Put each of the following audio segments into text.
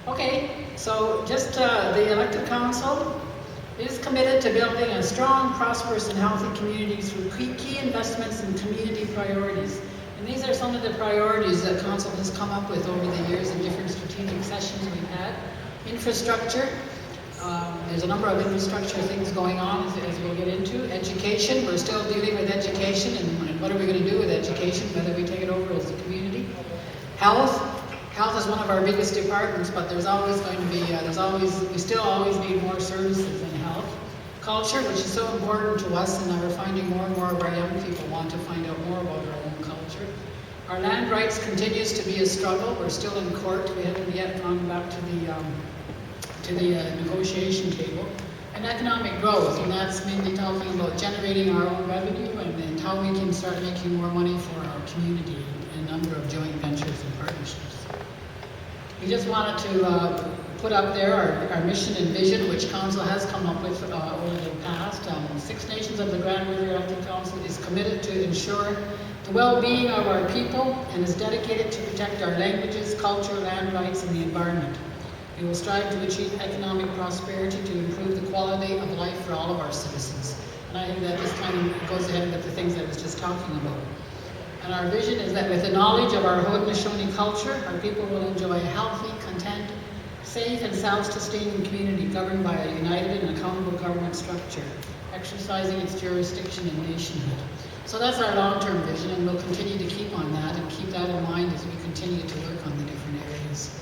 Okay, so just the elected council is committed to building a strong, prosperous, and healthy community through key investments in community priorities. And these are some of the priorities that council has come up with over the years in different strategic sessions we've had. Infrastructure, there's a number of infrastructure things going on as we'll get into. Education, we're still dealing with education and what are we going to do with education, whether we take it over as a community. Health is one of our biggest departments, but there's always going to be, we still always need more services in health. Culture, which is so important to us, and we're finding more and more of our young people want to find out more about our own culture. Our land rights continues to be a struggle. We're still in court. We haven't yet gone back to the negotiation table. And economic growth, and that's mainly talking about generating our own revenue and how we can start making more money for our community and a number of joint ventures and partnerships. We just wanted to put up there our mission and vision, which Council has come up with over the past. Six Nations of the Grand River Elected Council is committed to ensure the well-being of our people and is dedicated to protect our languages, culture, land rights, and the environment. We will strive to achieve economic prosperity to improve the quality of life for all of our citizens. And I think that just kind of goes ahead with the things I was just talking about. And our vision is that with the knowledge of our Haudenosaunee culture, our people will enjoy a healthy, content, safe and self-sustaining community governed by a united and accountable government structure, exercising its jurisdiction and nationhood. So that's our long-term vision, and we'll continue to keep on that and keep that in mind as we continue to work on the different areas.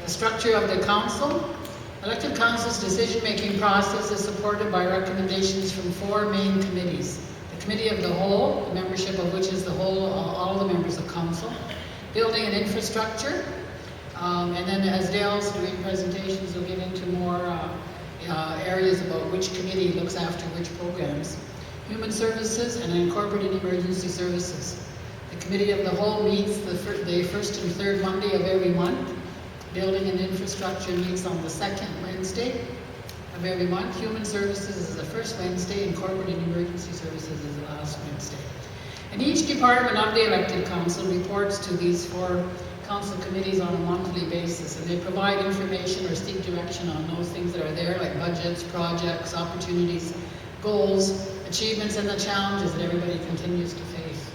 The structure of the council. Elected council's decision-making process is supported by recommendations from four main committees. The Committee of the Whole, the membership of which is the whole, all the members of council. Building and infrastructure. And then as Dale's doing presentations, we'll get into more areas about which committee looks after which programs. Human Services and Incorporated Emergency Services. The Committee of the Whole meets the first and third Monday of every month. Building and Infrastructure meets on the second Wednesday of every month. Human Services is the first Wednesday. Incorporated Emergency Services is the last Wednesday. And each department of the elected council reports to these four council committees on a monthly basis, and they provide information or seek direction on those things that are there, like budgets, projects, opportunities, goals, achievements, and the challenges that everybody continues to face.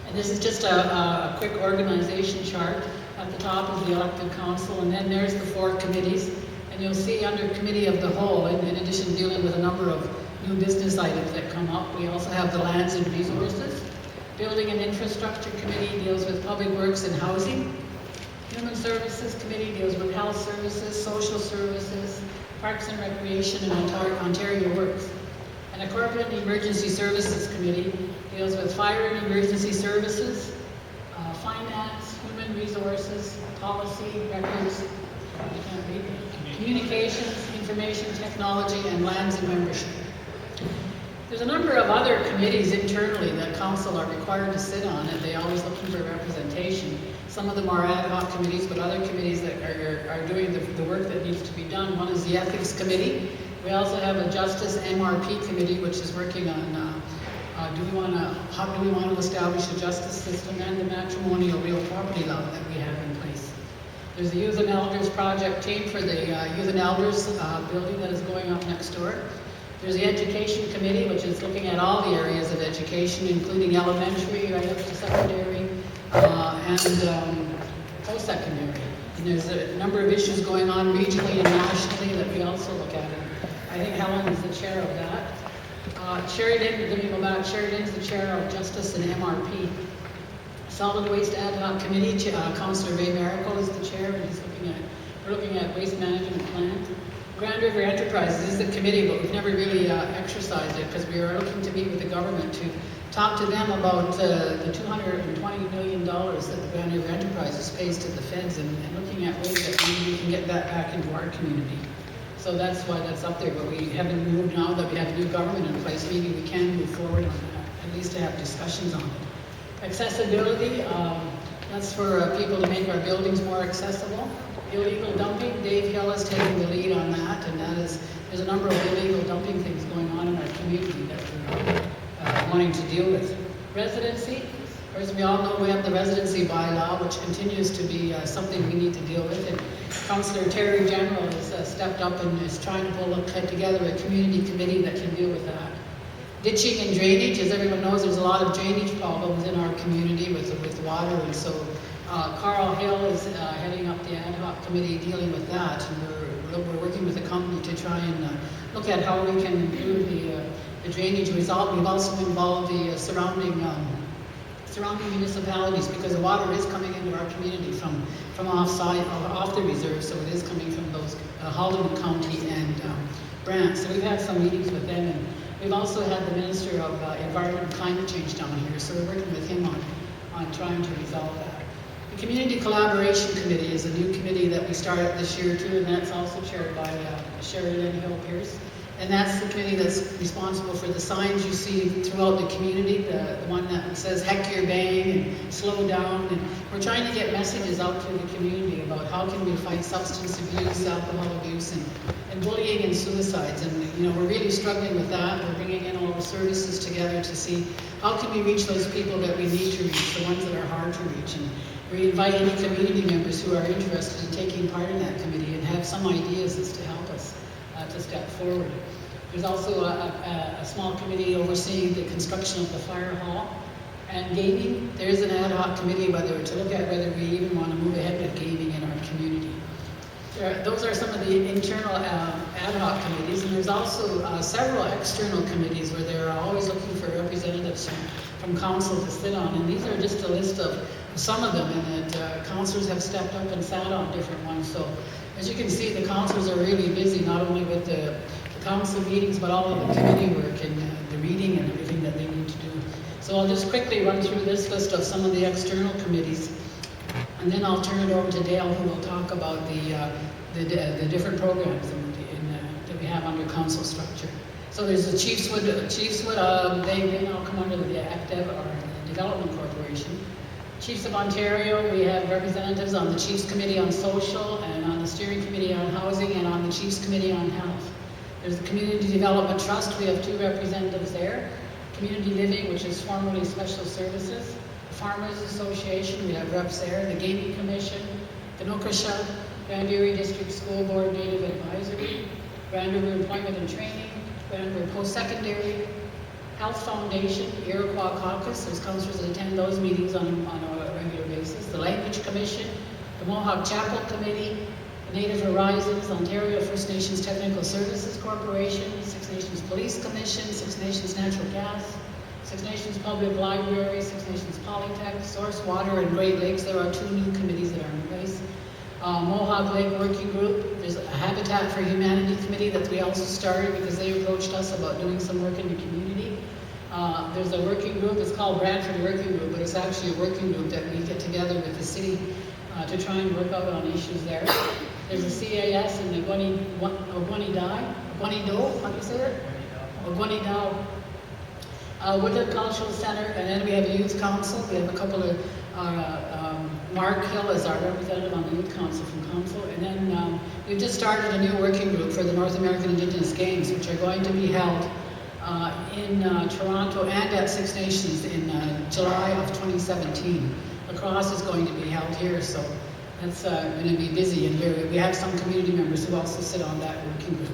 And this is just a quick organization chart. At the top is the elected council, and then there's the four committees. And you'll see under Committee of the Whole, in addition to dealing with a number of new business items that come up, we also have the Lands and Resources. Building and Infrastructure Committee deals with public works and housing. Human Services Committee deals with health services, social services, parks and recreation, and Ontario Works. And a Corporate Emergency Services Committee deals with fire and emergency services, finance, human resources, policy, records, communications, information technology, and lands and membership. There's a number of other committees internally that council are required to sit on, and they're always looking for representation. Some of them are ad hoc committees, but other committees that are doing the work that needs to be done. One is the Ethics Committee. We also have a Justice MRP Committee, which is working on how do we want to establish a justice system and the matrimonial real property law that we have in place. There's the Youth and Elders Project team for the Youth and Elders building that is going up next door. There's the Education Committee, which is looking at all the areas of education, including elementary, right up to secondary, and post-secondary. And there's a number of issues going on regionally and nationally that we also look at. I think Helen is the chair of that. Sheridan, let me go back. Sheridan's the chair of Justice and MRP. Solid Waste Ad Hoc Committee, Councillor Ray Miracle is the chair, and we're looking at waste management plan. Grand River Enterprises is the committee, but we've never really exercised it because we are looking to meet with the government to talk to them about the $220 million that the Grand River Enterprises pays to the feds, and looking at ways that maybe we can get that back into our community. So that's why that's up there, but we haven't moved now that we have a new government in place. Maybe we can move forward on that, at least to have discussions on it. Accessibility, that's for people to make our buildings more accessible. Illegal dumping, Dave Hill is taking the lead on that, and there's a number of illegal dumping things going on in our community that we're wanting to deal with. Residency, of course we all know we have the residency bylaw, which continues to be something we need to deal with. And Councillor Terry General has stepped up and is trying to put together a community committee that can deal with that. Ditching and drainage, as everyone knows, there's a lot of drainage problems in our community with water, and so Carl Hill is heading up the ad hoc committee dealing with that, and we're working with the company to try and look at how we can improve the drainage result. We've also involved the surrounding municipalities, because the water is coming into our community from off the reserve, so it is coming from those Halton County and Brant. So we've had some meetings with them, and we've also had the Minister of Environment and Climate Change down here, so we're working with him on trying to resolve that. The Community Collaboration Committee is a new committee that we started this year too, and that's also chaired by Sheridan Hill Pierce. And that's the committee that's responsible for the signs you see throughout the community, the one that says heck your bang and slow down. And we're trying to get messages out to the community about how can we fight substance abuse, alcohol abuse, and bullying and suicides. And you know, we're really struggling with that. We're bringing in all the services together to see how can we reach those people that we need to reach, the ones that are hard to reach. And we invite any community members who are interested in taking part in that committee and have some ideas as to help us to step forward. There's also a small committee overseeing the construction of the fire hall and gaming. There is an ad hoc committee to look at whether we even want to move ahead with gaming in our community. Those are some of the internal ad hoc committees, and there's also several external committees where they're always looking for representatives from council to sit on, and these are just a list of some of them, and that councillors have stepped up and sat on different ones. So as you can see, the councillors are really busy, not only with the council meetings, but all of the committee work and the reading and everything that they need to do. So I'll just quickly run through this list of some of the external committees, and then I'll turn it over to Dale, who will talk about the different programs that we have under council structure. So there's the Chiefswood, they now come under the ACTEV, or Development Corporation. Chiefs of Ontario, we have representatives on the Chiefs Committee on Social, and on the Steering Committee on Housing, and on the Chiefs Committee on Health. There's the Community Development Trust, we have 2 representatives there. Community Living, which is formerly Special Services. The Farmers Association, we have reps there. The Gaming Commission, the Nokasha, Grand Erie District School Board Native Advisory, Grand River Employment and Training, Grand River Post-Secondary, Health Foundation, Iroquois Caucus, there's councillors that attend those meetings on a regular basis. The Language Commission, the Mohawk Chapel Committee, Native Horizons, Ontario First Nations Technical Services Corporation, Six Nations Police Commission, Six Nations Natural Gas, Six Nations Public Library, Six Nations Polytech, Source Water, and Great Lakes. There are 2 new committees that are in place. Mohawk Lake Working Group, there's a Habitat for Humanity committee that we also started because they approached us about doing some work in the community. There's a working group, it's called Brantford Working Group, but it's actually a working group that we get together with the city to try and work out on issues there. There's a CAS in the Ogwanido, how do you say it? Ogwanido Woodland Cultural Center, and then we have a youth council. We have a couple of, Mark Hill is our representative on the youth council from council, and then we've just started a new working group for the North American Indigenous Games, which are going to be held in Toronto and at Six Nations in July of 2017. Lacrosse is going to be held here, so that's going to be busy, and we have some community members who also sit on that working group.